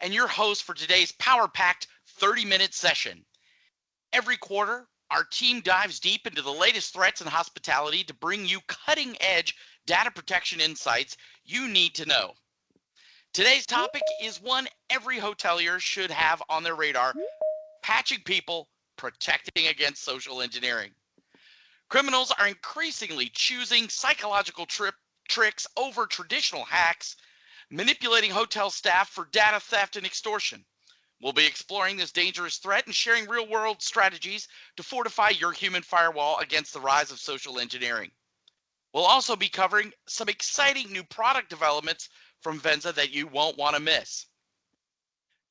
and your host for today's power-packed 30-minute session. Every quarter, our team dives deep into the latest threats in hospitality to bring you cutting-edge data protection insights you need to know. Today's topic is one every hotelier should have on their radar: patching people, protecting against social engineering. Criminals are increasingly choosing psychological tricks over traditional hacks, manipulating hotel staff for data theft and extortion. We'll be exploring this dangerous threat and sharing real-world strategies to fortify your human firewall against the rise of social engineering. We'll also be covering some exciting new product developments from Venza that you won't want to miss.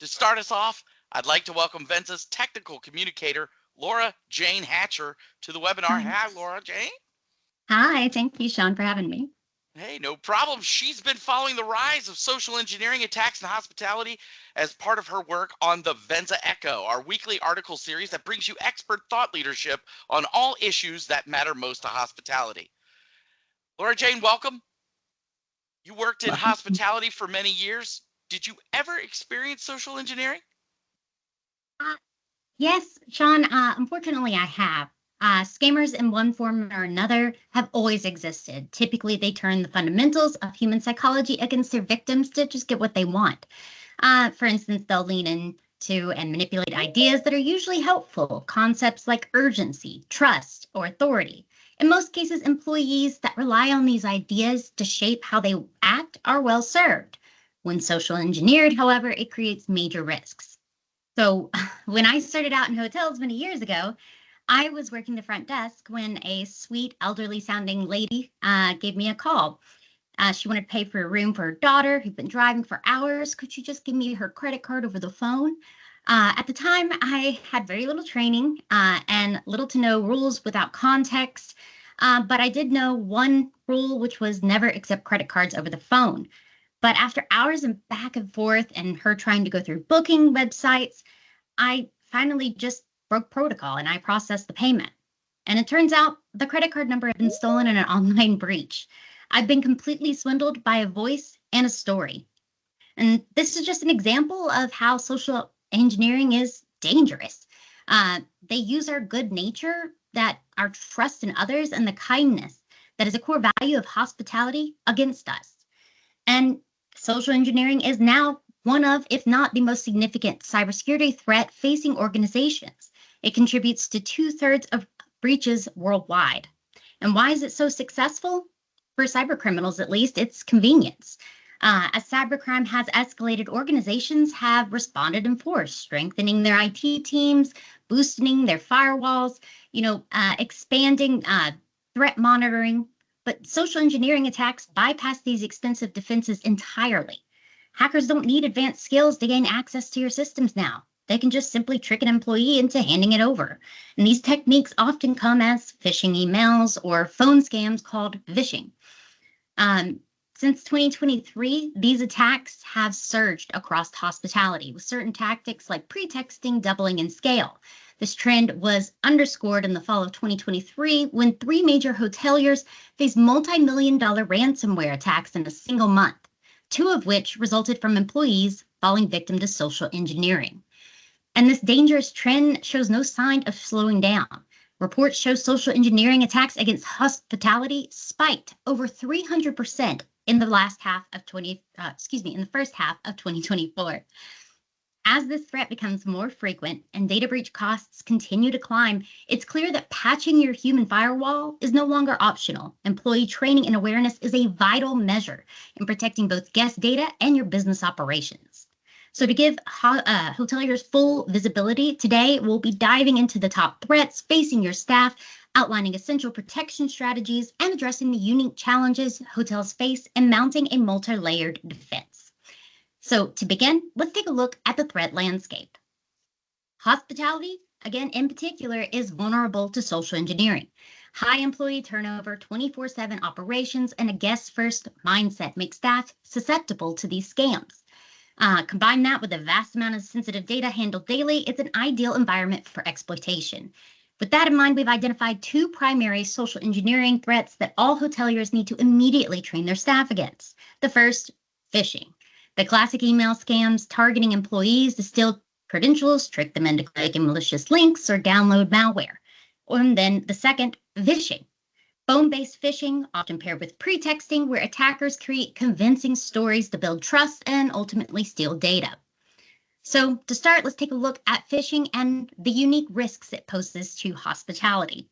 To start us off, I'd like to welcome Venza's technical communicator, Laura Jane Hatcher, to the webinar. Hi, Laura Jane. Hi, thank you, Sean, for having me. Hey, no problem. She's been following the rise of social engineering attacks in hospitality as part of her work on the Venza Echo, our weekly article series that brings you expert thought leadership on all issues that matter most to hospitality. Laura Jane, welcome. You worked in hospitality for many years. Did you ever experience social engineering? Yes, Sean, unfortunately, I have. Scammers in one form or another have always existed. Typically, they turn the fundamentals of human psychology against their victims to just get what they want. For instance, they'll lean into and manipulate ideas that are usually helpful, concepts like urgency, trust, or authority. In most cases, employees that rely on these ideas to shape how they act are well served. When social engineered, however, it creates major risks. So when I started out in hotels many years ago, I was working the front desk when a sweet, elderly sounding lady gave me a call. She wanted to pay for a room for her daughter who'd been driving for hours. Could you just give me her credit card over the phone? At the time, I had very little training and little to no rules without context. But I did know one rule, which was never accept credit cards over the phone. But after hours of back and forth and her trying to go through booking websites, I finally just broke protocol and I processed the payment. And it turns out the credit card number had been stolen in an online breach. I've been completely swindled by a voice and a story. And this is just an example of how social engineering is dangerous. They use our good nature, that our trust in others, and the kindness that is a core value of hospitality against us. And social engineering is now one of, if not the most significant cybersecurity threat facing organizations. It contributes to 2/3 of breaches worldwide. And why is it so successful? For cyber criminals, at least, it's convenience. As cybercrime has escalated, organizations have responded in force, strengthening their IT teams, boosting their firewalls, expanding threat monitoring. But social engineering attacks bypass these extensive defenses entirely. Hackers don't need advanced skills to gain access to your systems now. They can just simply trick an employee into handing it over. And these techniques often come as phishing emails or phone scams called vishing. Since 2023, these attacks have surged across hospitality, with certain tactics like pretexting doubling in scale. This trend was underscored in the fall of 2023 when 3 major hoteliers faced multi-million-dollar ransomware attacks in a single month, 2 of which resulted from employees falling victim to social engineering. And this dangerous trend shows no sign of slowing down. Reports show social engineering attacks against hospitality spiked over 300% in the first half of 2024. As this threat becomes more frequent and data breach costs continue to climb, it's clear that patching your human firewall is no longer optional. Employee training and awareness is a vital measure in protecting both guest data and your business operations. So to give hoteliers full visibility, today we'll be diving into the top threats facing your staff, outlining essential protection strategies, and addressing the unique challenges hotels face in mounting a multi-layered defense. So to begin, let's take a look at the threat landscape. Hospitality, again, in particular, is vulnerable to social engineering. High employee turnover, 24/7 operations, and a guest-first mindset make staff susceptible to these scams. Combine that with a vast amount of sensitive data handled daily, it's an ideal environment for exploitation. With that in mind, we've identified 2 primary social engineering threats that all hoteliers need to immediately train their staff against. The first, phishing. The classic email scams targeting employees to steal credentials, trick them into clicking malicious links, or download malware. And then the second, phishing. Phone-based phishing, often paired with pretexting, where attackers create convincing stories to build trust and ultimately steal data. So to start, let's take a look at phishing and the unique risks it poses to hospitality.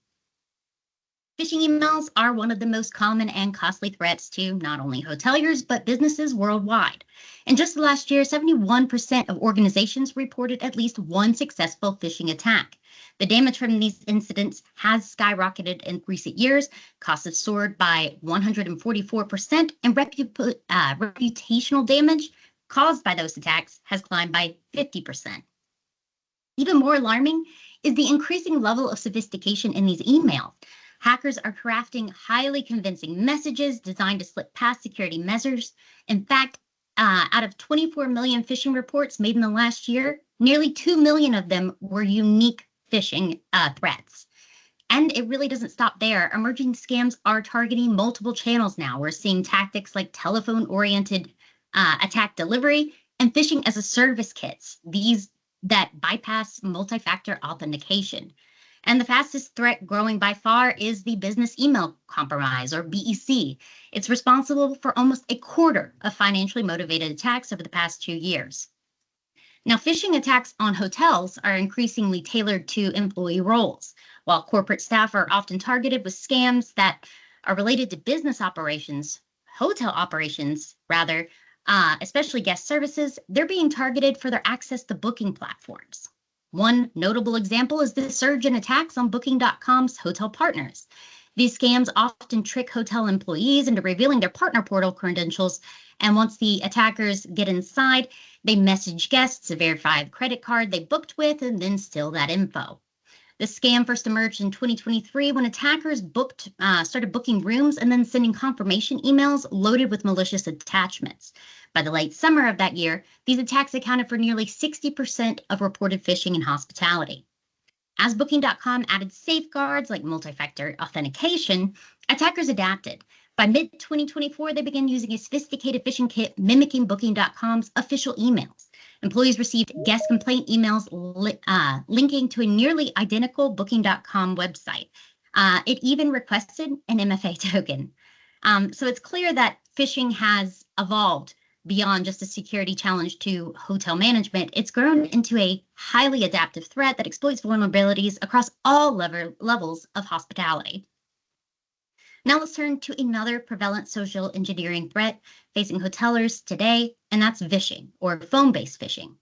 Phishing emails are one of the most common and costly threats to not only hoteliers, but businesses worldwide. In just the last year, 71% of organizations reported at least one successful phishing attack. The damage from these incidents has skyrocketed in recent years. Costs have soared by 144%, and reputational damage caused by those attacks has climbed by 50%. Even more alarming is the increasing level of sophistication in these emails. Hackers are crafting highly convincing messages designed to slip past security measures. In fact, out of 24 million phishing reports made in the last year, nearly 2 million of them were unique phishing threats. And it really doesn't stop there. Emerging scams are targeting multiple channels now. We're seeing tactics like telephone-oriented attack delivery and phishing as a service kits, these that bypass multi-factor authentication. And the fastest threat growing by far is the business email compromise, or BEC. It's responsible for almost a quarter of financially motivated attacks over the past 2 years. Now, phishing attacks on hotels are increasingly tailored to employee roles. While corporate staff are often targeted with scams that are related to business operations, hotel operations, rather, especially guest services, they're being targeted for their access to booking platforms. One notable example is the surge in attacks on Booking.com's hotel partners. These scams often trick hotel employees into revealing their partner portal credentials, and once the attackers get inside, they message guests to verify the credit card they booked with and then steal that info. The scam first emerged in 2023 when attackers started booking rooms and then sending confirmation emails loaded with malicious attachments. By the late summer of that year, these attacks accounted for nearly 60% of reported phishing in hospitality. As Booking.com added safeguards like multi-factor authentication, attackers adapted. By mid-2024, they began using a sophisticated phishing kit mimicking Booking.com's official emails. Employees received guest complaint emails linking to a nearly identical Booking.com website. It even requested an MFA token. So it's clear that phishing has evolved beyond just a security challenge to hotel management. It's grown into a highly adaptive threat that exploits vulnerabilities across all levels of hospitality. Now let's turn to another prevalent social engineering threat facing hoteliers today, and that's phishing, or phone-based phishing.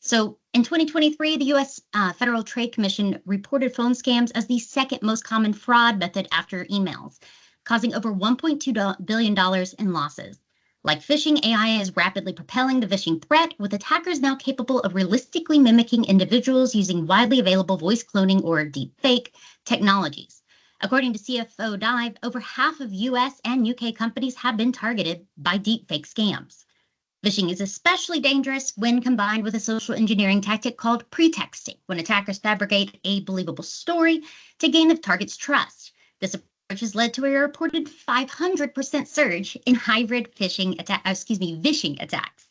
So in 2023, the U.S. Federal Trade Commission reported phone scams as the second most common fraud method after emails, causing over $1.2 billion in losses. Like phishing, AI is rapidly propelling the phishing threat, with attackers now capable of realistically mimicking individuals using widely available voice cloning or deepfake technologies. According to CFO Dive, over half of US and UK companies have been targeted by deepfake scams. Phishing is especially dangerous when combined with a social engineering tactic called pretexting, when attackers fabricate a believable story to gain the target's trust. This approach has led to a reported 500% surge in hybrid phishing attacks.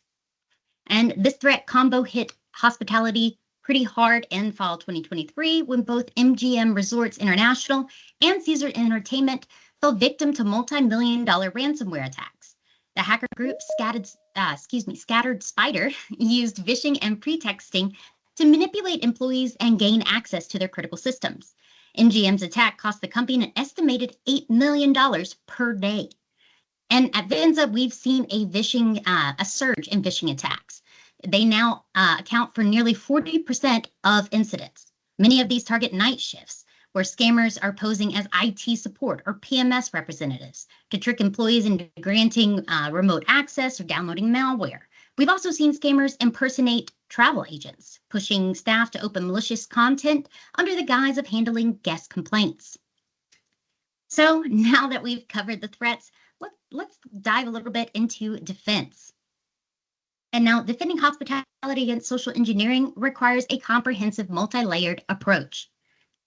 And this threat combo hit hospitality pretty hard in fall 2023 when both MGM Resorts International and Caesar Entertainment fell victim to multi-million-dollar ransomware attacks. The hacker group Scattered Spider used phishing and pretexting to manipulate employees and gain access to their critical systems. MGM's attack cost the company an estimated $8 million per day. And at Venza, we've seen a surge in phishing attacks. They now account for nearly 40% of incidents. Many of these target night shifts, where scammers are posing as IT support or PMS representatives to trick employees into granting remote access or downloading malware. We've also seen scammers impersonate travel agents, pushing staff to open malicious content under the guise of handling guest complaints. So now that we've covered the threats, let's dive a little bit into defense. And now, defending hospitality against social engineering requires a comprehensive, multi-layered approach.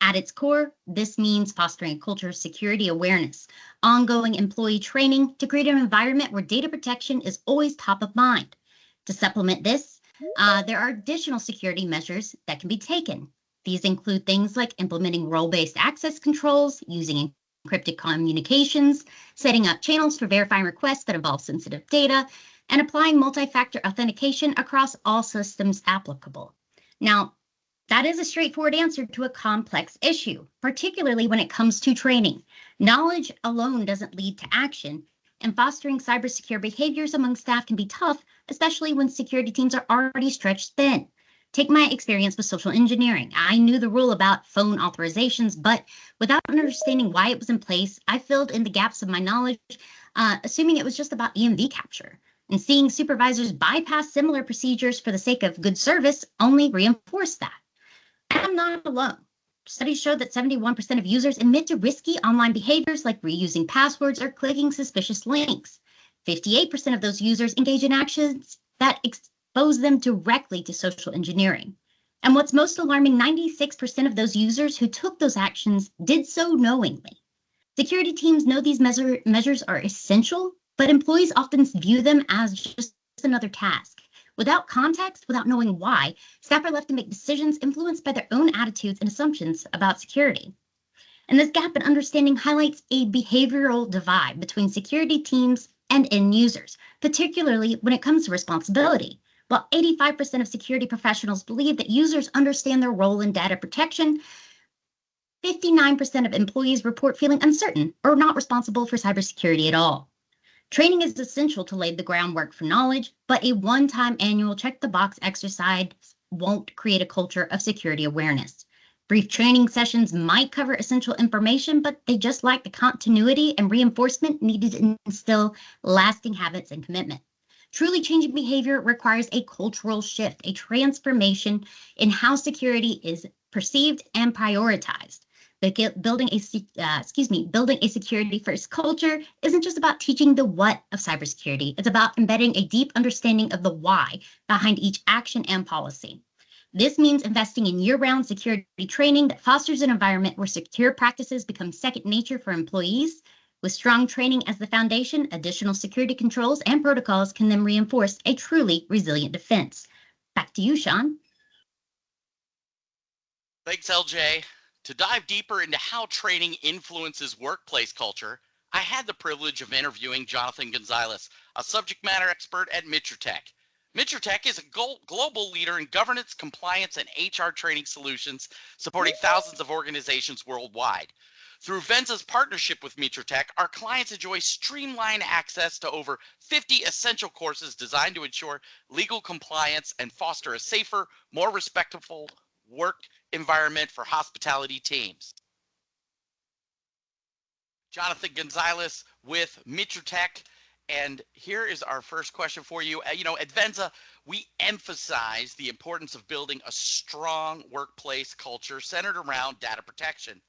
At its core, this means fostering a culture of security awareness, ongoing employee training to create an environment where data protection is always top of mind. To supplement this, there are additional security measures that can be taken. These include things like implementing role based access controls, using encrypted communications, setting up channels for verifying requests that involve sensitive data, and applying multi factor authentication across all systems applicable. Now, that is a straightforward answer to a complex issue, particularly when it comes to training. Knowledge alone doesn't lead to action, and fostering cybersecure behaviors among staff can be tough, especially when security teams are already stretched thin. Take my experience with social engineering. I knew the rule about phone authorizations, but without understanding why it was in place, I filled in the gaps of my knowledge, assuming it was just about EMV capture. And seeing supervisors bypass similar procedures for the sake of good service only reinforced that. And I'm not alone. Studies show that 71% of users admit to risky online behaviors like reusing passwords or clicking suspicious links. 58% of those users engage in actions that expose them directly to social engineering. And what's most alarming, 96% of those users who took those actions did so knowingly. Security teams know these measures are essential, but employees often view them as just another task. Without context, without knowing why, staff are left to make decisions influenced by their own attitudes and assumptions about security. And this gap in understanding highlights a behavioral divide between security teams and end users, particularly when it comes to responsibility. While 85% of security professionals believe that users understand their role in data protection, 59% of employees report feeling uncertain or not responsible for cybersecurity at all. Training is essential to lay the groundwork for knowledge, but a one-time annual check-the-box exercise won't create a culture of security awareness. Brief training sessions might cover essential information, but they just lack the continuity and reinforcement needed to instill lasting habits and commitment. Truly changing behavior requires a cultural shift, a transformation in how security is perceived and prioritized. Building a security first culture isn't just about teaching the what of cybersecurity. It's about embedding a deep understanding of the why behind each action and policy. This means investing in year-round security training that fosters an environment where secure practices become second nature for employees. With strong training as the foundation, additional security controls and protocols can then reinforce a truly resilient defense. Back to you, Sean. Thanks, LJ. To dive deeper into how training influences workplace culture, I had the privilege of interviewing Jonathan Gonzalez, a subject matter expert at Mitratech. Mitratech is a global leader in governance, compliance, and HR training solutions, supporting thousands of organizations worldwide. Through Venza's partnership with Mitratech, our clients enjoy streamlined access to over 50 essential courses designed to ensure legal compliance and foster a safer, more respectful work environment for hospitality teams. Jonathan Gonzalez with Mitratech. And here is our first question for you. At Venza, we emphasize the importance of building a strong workplace culture centered around data protection.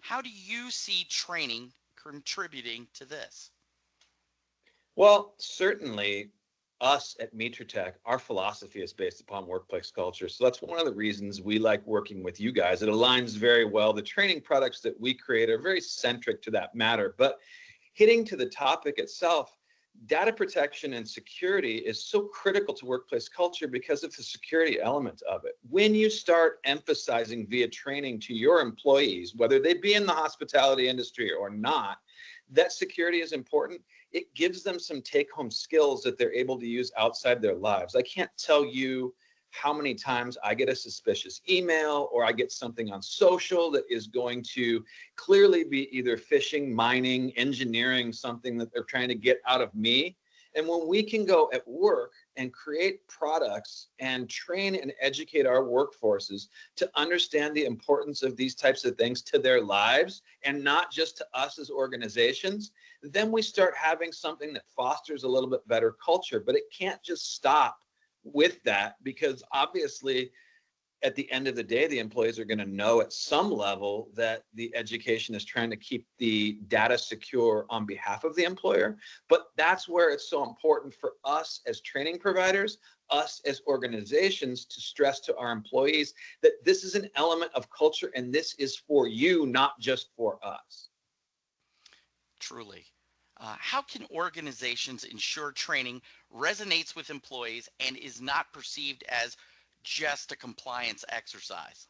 How do you see training contributing to this? Well, certainly us at Mitratech, our philosophy is based upon workplace culture. So that's one of the reasons we like working with you guys. It aligns very well. The training products that we create are very centric to that matter. But hitting to the topic itself, data protection and security is so critical to workplace culture because of the security element of it. When you start emphasizing via training to your employees, whether they be in the hospitality industry or not, that security is important. It gives them some take-home skills that they're able to use outside their lives. I can't tell you how many times I get a suspicious email or I get something on social that is going to clearly be either phishing, mining, engineering, something that they're trying to get out of me. And when we can go at work and create products and train and educate our workforces to understand the importance of these types of things to their lives and not just to us as organizations, then we start having something that fosters a little bit better culture. But it can't just stop with that, because obviously at the end of the day, the employees are going to know at some level that the education is trying to keep the data secure on behalf of the employer. But that's where it's so important for us as training providers, us as organizations to stress to our employees that this is an element of culture and this is for you, not just for us. Truly. How can organizations ensure training resonates with employees and is not perceived as just a compliance exercise?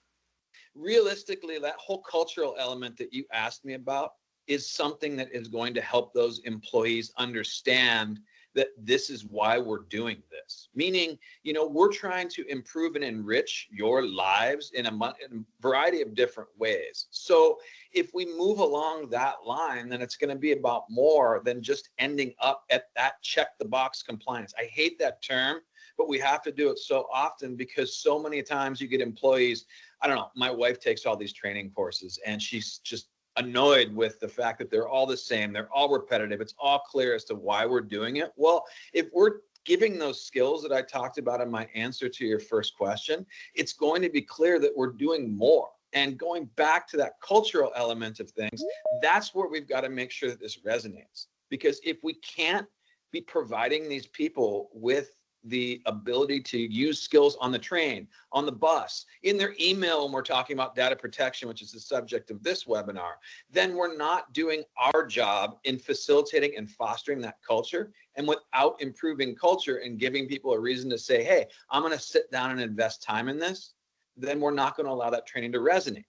Realistically, that whole cultural element that you asked me about is something that is going to help those employees understand that this is why we're doing this. Meaning, we're trying to improve and enrich your lives in a variety of different ways. So if we move along that line, then it's going to be about more than just ending up at that check the box compliance. I hate that term, but we have to do it so often because so many times you get employees. I don't know, my wife takes all these training courses and she's just annoyed with the fact that they're all the same. They're all repetitive. It's all clear as to why we're doing it. Well, if we're giving those skills that I talked about in my answer to your first question, it's going to be clear that we're doing more. And going back to that cultural element of things, that's where we've got to make sure that this resonates. Because if we can't be providing these people with the ability to use skills on the train, on the bus, in their email when we're talking about data protection, which is the subject of this webinar, then we're not doing our job in facilitating and fostering that culture. And without improving culture and giving people a reason to say, hey, I'm going to sit down and invest time in this, then we're not going to allow that training to resonate.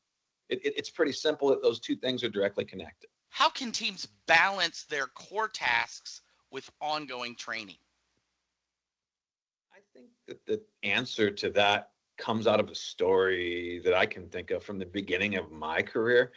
It's pretty simple that those two things are directly connected. How can teams balance their core tasks with ongoing training? I think that the answer to that comes out of a story that I can think of from the beginning of my career.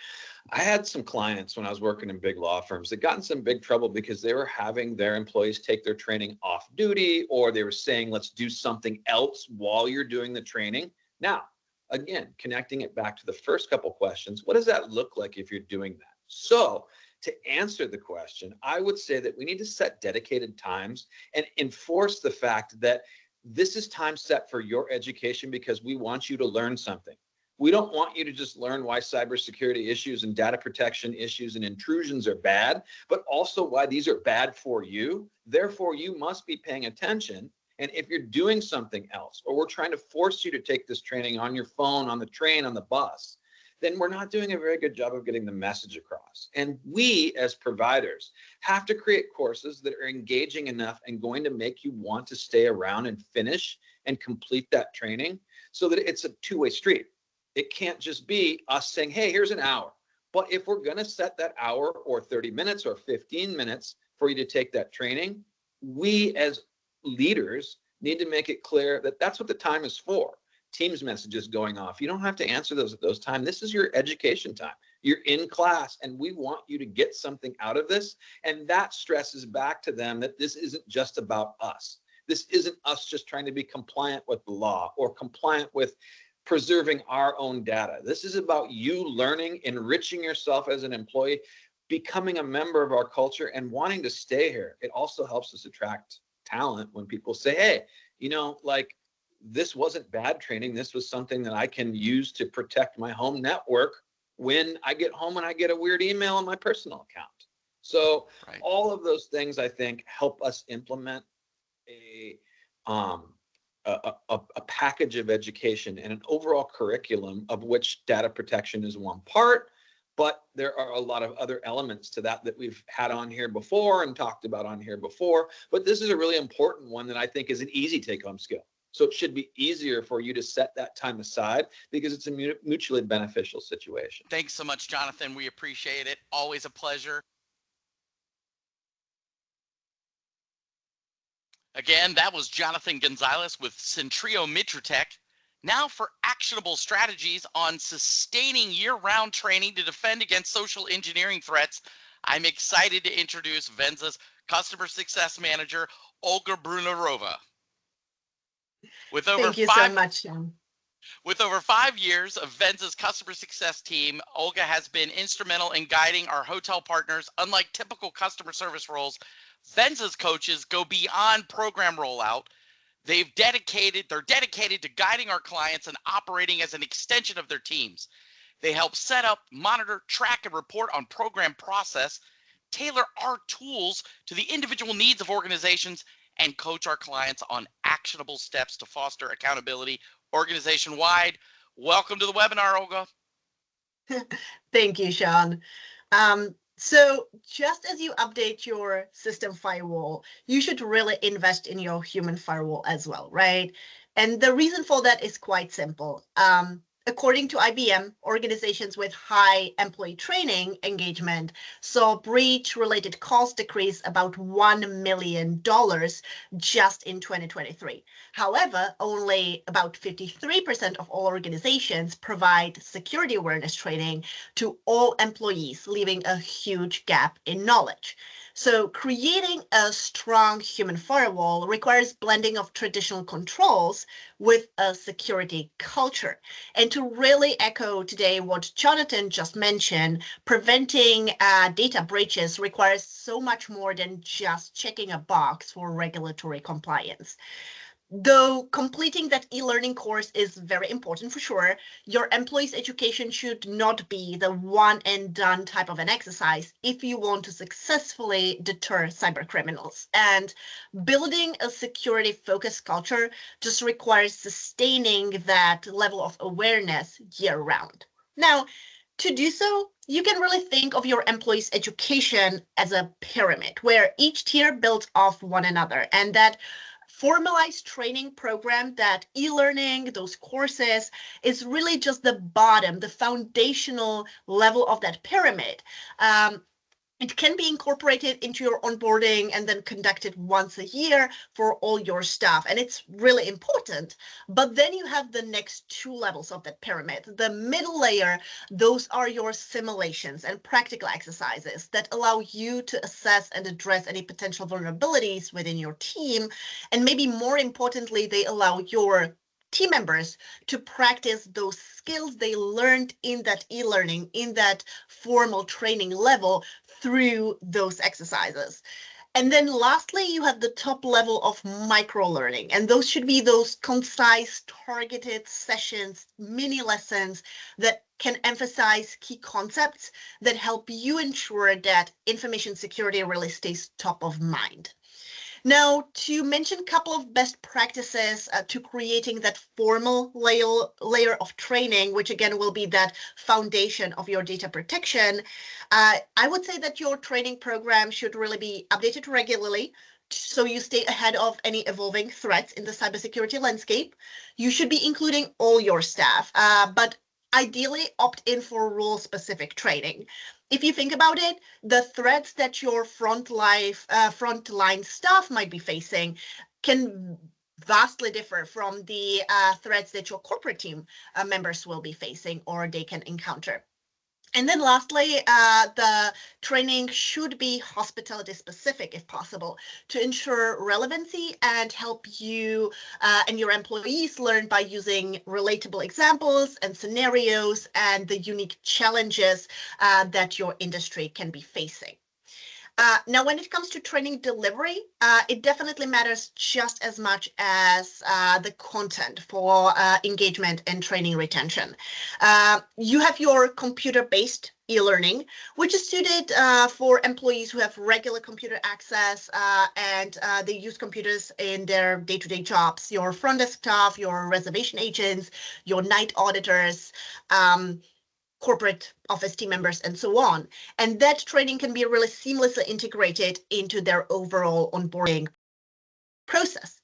I had some clients when I was working in big law firms that got in some big trouble because they were having their employees take their training off duty, or they were saying, let's do something else while you're doing the training. Now, again, connecting it back to the first couple questions, what does that look like if you're doing that? So to answer the question, I would say that we need to set dedicated times and enforce the fact that this is time set for your education because we want you to learn something. We don't want you to just learn why cybersecurity issues and data protection issues and intrusions are bad, but also why these are bad for you. Therefore, you must be paying attention. And if you're doing something else, or we're trying to force you to take this training on your phone, on the train, on the bus, then we're not doing a very good job of getting the message across. And we, as providers, have to create courses that are engaging enough and going to make you want to stay around and finish and complete that training so that it's a two-way street. It can't just be us saying, hey, here's an hour. But if we're going to set that hour or 30 minutes or 15 minutes for you to take that training, we as leaders need to make it clear that that's what the time is for. Teams messages going off. You don't have to answer those at those times. This is your education time. You're in class and we want you to get something out of this. And that stresses back to them that this isn't just about us. This isn't us just trying to be compliant with the law or compliant with preserving our own data. This is about you learning, enriching yourself as an employee, becoming a member of our culture and wanting to stay here. It also helps us attract talent when people say, hey, this wasn't bad training. This was something that I can use to protect my home network when I get home and I get a weird email on my personal account. So right. All of those things, I think, help us implement a package of education and an overall curriculum of which data protection is one part. But there are a lot of other elements to that we've had on here before and talked about on here before. But this is a really important one that I think is an easy take-home skill. So it should be easier for you to set that time aside because it's a mutually beneficial situation. Thanks so much, Jonathan. We appreciate it. Always a pleasure. Again, that was Jonathan Gonzalez with Centrio Mitratech. Now for actionable strategies on sustaining year-round training to defend against social engineering threats, I'm excited to introduce Venza's Customer Success Manager, Olga Brunarova. Thank you so much, Sean. With over 5 years of Venza's customer success team, Olga has been instrumental in guiding our hotel partners. Unlike typical customer service roles, Venza's coaches go beyond program rollout. They're dedicated to guiding our clients and operating as an extension of their teams. They help set up, monitor, track, and report on program process, tailor our tools to the individual needs of organizations, and coach our clients on actionable steps to foster accountability organization-wide. Welcome to the webinar, Olga. Thank you, Sean. So just as you update your system firewall, you should really invest in your human firewall as well, right? And the reason for that is quite simple. According to IBM, organizations with high employee training engagement saw breach-related costs decrease about $1 million just in 2023. However, only about 53% of all organizations provide security awareness training to all employees, leaving a huge gap in knowledge. So creating a strong human firewall requires blending of traditional controls with a security culture. And to really echo today what Jonathan just mentioned, preventing data breaches requires so much more than just checking a box for regulatory compliance. Though completing that e-learning course is very important for sure, your employees' education should not be the one and done type of an exercise if you want to successfully deter cyber criminals. And building a security focused culture just requires sustaining that level of awareness year round. Now, to do so, you can really think of your employees' education as a pyramid where each tier builds off one another, and that formalized training program, that e-learning, those courses, is really just the bottom, the foundational level of that pyramid. It can be incorporated into your onboarding and then conducted once a year for all your staff. And it's really important. But then you have the next two levels of that pyramid. The middle layer, those are your simulations and practical exercises that allow you to assess and address any potential vulnerabilities within your team. And maybe more importantly, they allow your team members to practice those skills they learned in that e-learning, in that formal training level through those exercises. And then lastly, you have the top level of micro learning, and those should be those concise, targeted sessions, mini lessons that can emphasize key concepts that help you ensure that information security really stays top of mind. Now, to mention a couple of best practices to creating that formal layer of training, which again will be that foundation of your data protection, I would say that your training program should really be updated regularly so you stay ahead of any evolving threats in the cybersecurity landscape. You should be including all your staff, but ideally opt in for role-specific training. If you think about it, the threats that your frontline staff might be facing can vastly differ from the threats that your corporate team members will be facing or they can encounter. And then lastly, the training should be hospitality specific if possible to ensure relevancy and help you and your employees learn by using relatable examples and scenarios and the unique challenges that your industry can be facing. Now, when it comes to training delivery, it definitely matters just as much as the content for engagement and training retention. You have your computer-based e-learning, which is suited for employees who have regular computer access and they use computers in their day-to-day jobs. Your front desk staff, your reservation agents, your night auditors, corporate office team members, and so on. And that training can be really seamlessly integrated into their overall onboarding process.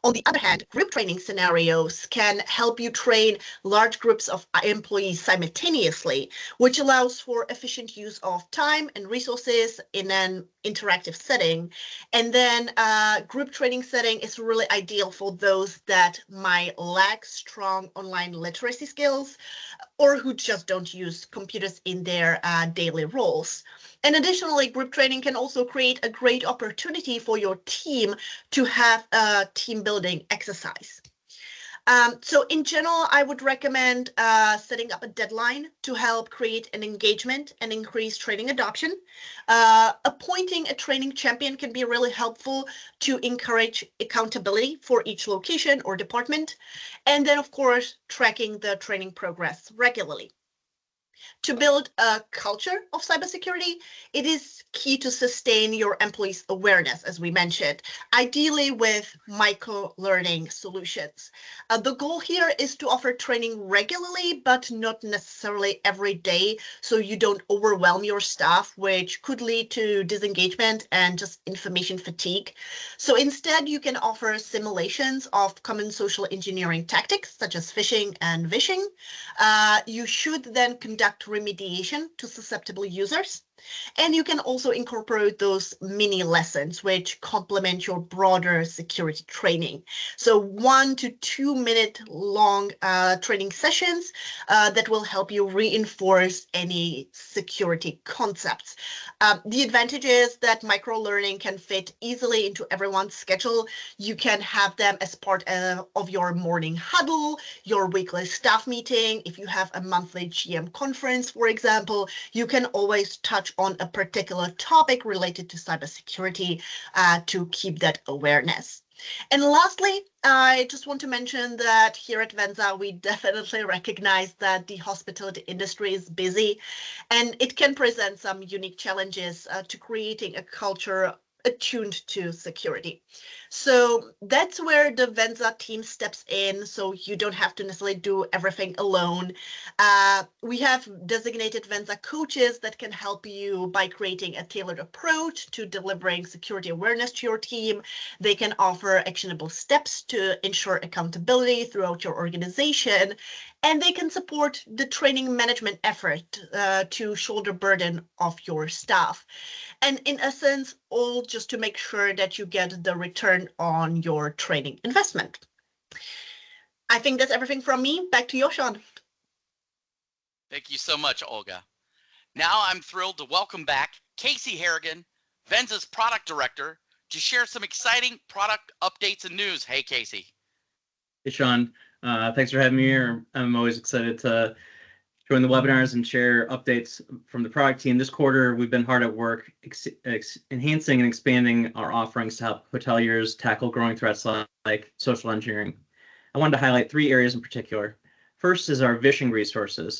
On the other hand, group training scenarios can help you train large groups of employees simultaneously, which allows for efficient use of time and resources in an interactive setting. And then group training setting is really ideal for those that might lack strong online literacy skills or who just don't use computers in their daily roles. And additionally, group training can also create a great opportunity for your team to have a team building exercise. So in general, I would recommend setting up a deadline to help create an engagement and increase training adoption. Appointing a training champion can be really helpful to encourage accountability for each location or department. And then, of course, tracking the training progress regularly. To build a culture of cybersecurity, it is key to sustain your employees' awareness, as we mentioned, ideally with micro-learning solutions. The goal here is to offer training regularly, but not necessarily every day, so you don't overwhelm your staff, which could lead to disengagement and just information fatigue. So instead, you can offer simulations of common social engineering tactics, such as phishing and vishing. You should then conduct remediation to susceptible users. And you can also incorporate those mini lessons which complement your broader security training. So 1 to 2 minute long training sessions that will help you reinforce any security concepts. The advantage is that micro-learning can fit easily into everyone's schedule. You can have them as part of your morning huddle, your weekly staff meeting. If you have a monthly GM conference, for example, you can always touch on a particular topic related to cybersecurity to keep that awareness. And lastly, I just want to mention that here at Venza, we definitely recognize that the hospitality industry is busy and it can present some unique challenges to creating a culture attuned to security. So that's where the Venza team steps in, so you don't have to necessarily do everything alone. We have designated Venza coaches that can help you by creating a tailored approach to delivering security awareness to your team. They can offer actionable steps to ensure accountability throughout your organization, and they can support the training management effort to shoulder burden of your staff. And in essence, all just to make sure that you get the return on your training investment. I think that's everything from me. Back to you, Sean. Thank you so much, Olga. Now I'm thrilled to welcome back Casey Harrigan, Venza's product director, to share some exciting product updates and news. Hey, Casey. Hey, Sean. Thanks for having me here. I'm always excited to join the webinars and share updates from the product team. This quarter, we've been hard at work enhancing and expanding our offerings to help hoteliers tackle growing threats like social engineering. I wanted to highlight 3 areas in particular. First is our vishing resources.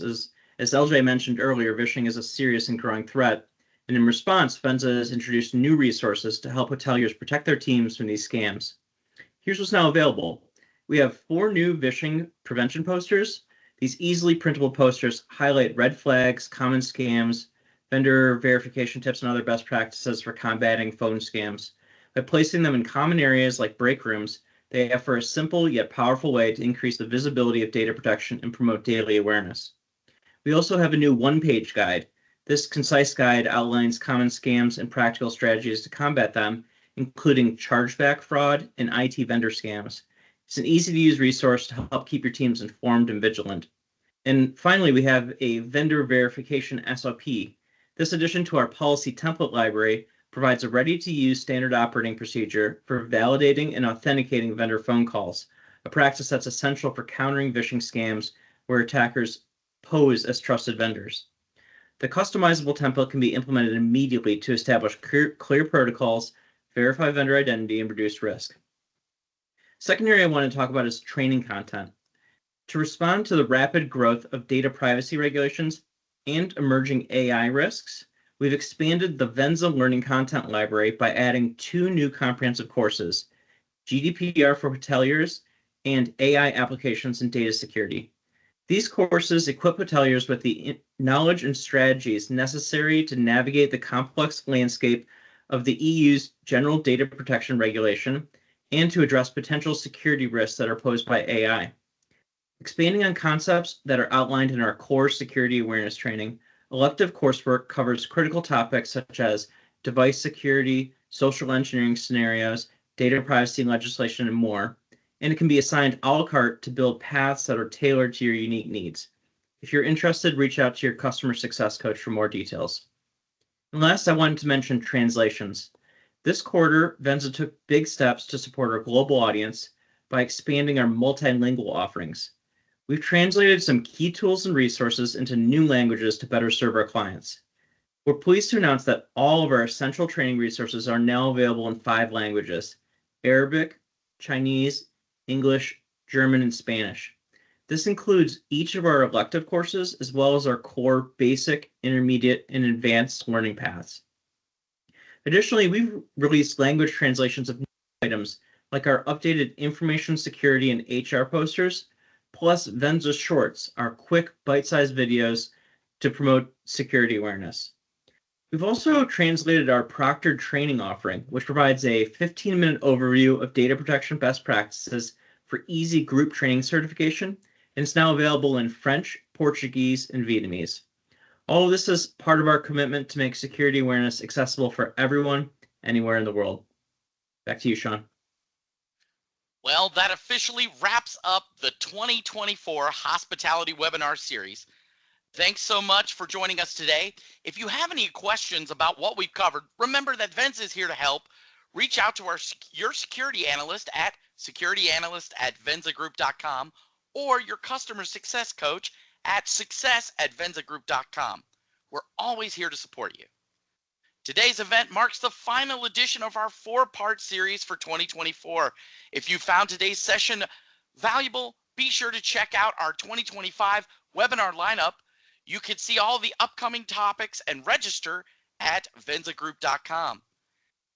As LJ mentioned earlier, vishing is a serious and growing threat. And in response, Venza has introduced new resources to help hoteliers protect their teams from these scams. Here's what's now available. We have 4 new vishing prevention posters. These easily printable posters highlight red flags, common scams, vendor verification tips, and other best practices for combating phone scams. By placing them in common areas like break rooms, they offer a simple yet powerful way to increase the visibility of data protection and promote daily awareness. We also have a new one-page guide. This concise guide outlines common scams and practical strategies to combat them, including chargeback fraud and IT vendor scams. It's an easy-to-use resource to help keep your teams informed and vigilant. And finally, we have a vendor verification SOP. This addition to our policy template library provides a ready-to-use standard operating procedure for validating and authenticating vendor phone calls, a practice that's essential for countering phishing scams where attackers pose as trusted vendors. The customizable template can be implemented immediately to establish clear protocols, verify vendor identity, and reduce risk. Second area I want to talk about is training content. To respond to the rapid growth of data privacy regulations and emerging AI risks, we've expanded the Venza Learning Content Library by adding 2 new comprehensive courses, GDPR for Hoteliers and AI Applications and Data Security. These courses equip hoteliers with the knowledge and strategies necessary to navigate the complex landscape of the EU's General Data Protection Regulation and to address potential security risks that are posed by AI. Expanding on concepts that are outlined in our core security awareness training, elective coursework covers critical topics such as device security, social engineering scenarios, data privacy legislation, and more. And it can be assigned a la carte to build paths that are tailored to your unique needs. If you're interested, reach out to your customer success coach for more details. And last, I wanted to mention translations. This quarter, Venza took big steps to support our global audience by expanding our multilingual offerings. We've translated some key tools and resources into new languages to better serve our clients. We're pleased to announce that all of our essential training resources are now available in 5 languages: Arabic, Chinese, English, German, and Spanish. This includes each of our elective courses, as well as our core, basic, intermediate, and advanced learning paths. Additionally, we've released language translations of new items like our updated information security and HR posters, plus Venza Shorts, our quick bite-sized videos to promote security awareness. We've also translated our proctored training offering, which provides a 15-minute overview of data protection best practices for easy group training certification, and it's now available in French, Portuguese, and Vietnamese. All of this is part of our commitment to make security awareness accessible for everyone, anywhere in the world. Back to you, Sean. Well, that officially wraps up the 2024 Hospitality Webinar Series. Thanks so much for joining us today. If you have any questions about what we've covered, remember that Venza is here to help. Reach out to your security analyst at securityanalyst@venzagroup.com or your customer success coach at success@venzagroup.com. We're always here to support you. Today's event marks the final edition of our 4-part series for 2024. If you found today's session valuable, be sure to check out our 2025 webinar lineup. You can see all the upcoming topics and register at venzagroup.com.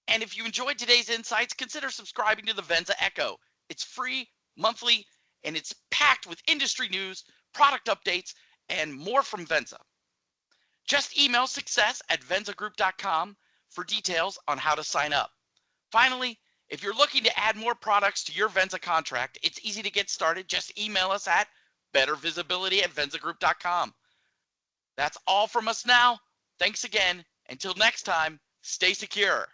And if you enjoyed today's insights, consider subscribing to the Venza Echo. It's free, monthly, and it's packed with industry news, product updates, and more from Venza. Just email success@venzagroup.com for details on how to sign up. Finally, if you're looking to add more products to your Venza contract, it's easy to get started. Just email us at bettervisibility@venzagroup.com. That's all from us now. Thanks again. Until next time, stay secure.